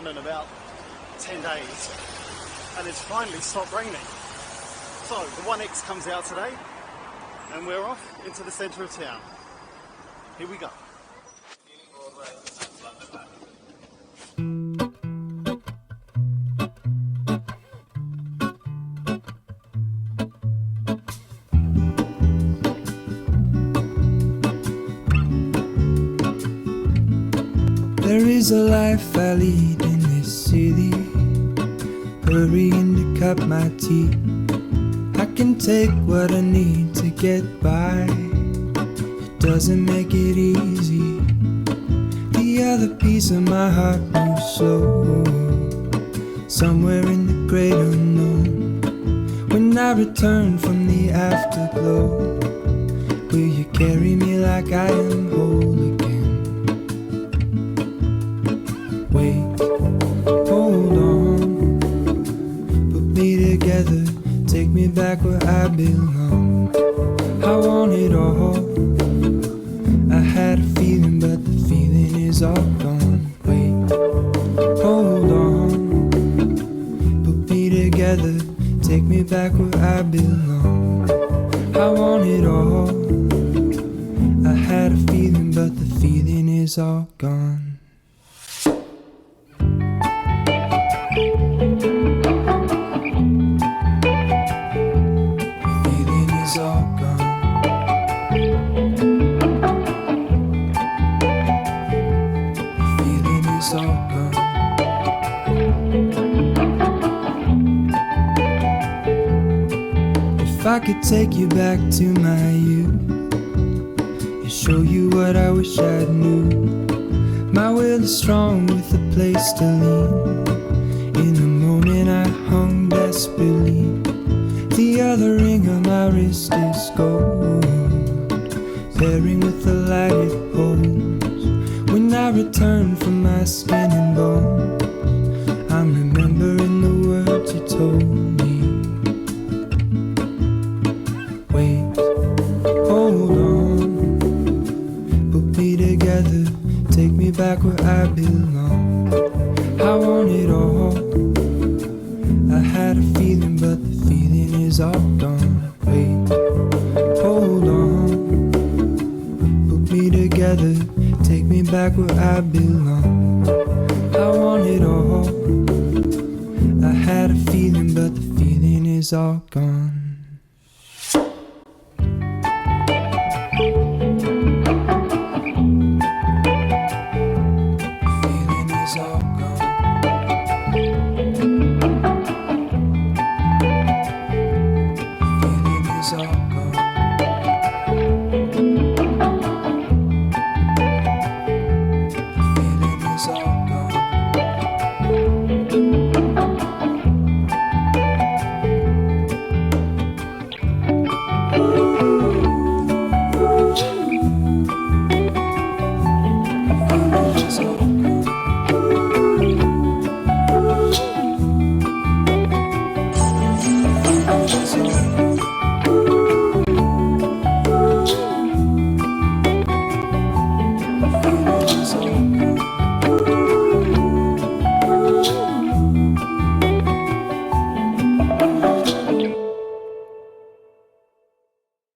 on in about 10 days, and it's finally stopped raining. So the One X comes out today, and we're off into the centre of town. Here we go. There is a life I lead in this city, hurrying to cut my teeth. I can take what I need to get by, it doesn't make it easy. The other piece of my heart moves slow, somewhere in the great unknown. When I return from the afterglow, will you carry me like I am whole again? Wait, hold on, put me together, take me back where I belong. I want it all, I had a feeling but the feeling is all gone. Wait, hold on, put me together, take me back where I belong. I want it all, I had a feeling but the feeling is all gone. If I could take you back to my youth and show you what I wish I knew, my will is strong with a place to lean. In the moment I hung desperately, the other ring on my wrist is gold, pairing with the light it holds. When I return from my skin and bones, I'm remembering the words you told me. Wait, hold on, put me together, take me back where I belong. I want it all, I had a feeling but the feeling is all gone. Wait, hold on, put me together, take me back where I belong. I want it all, I had a feeling but the feeling is all gone. So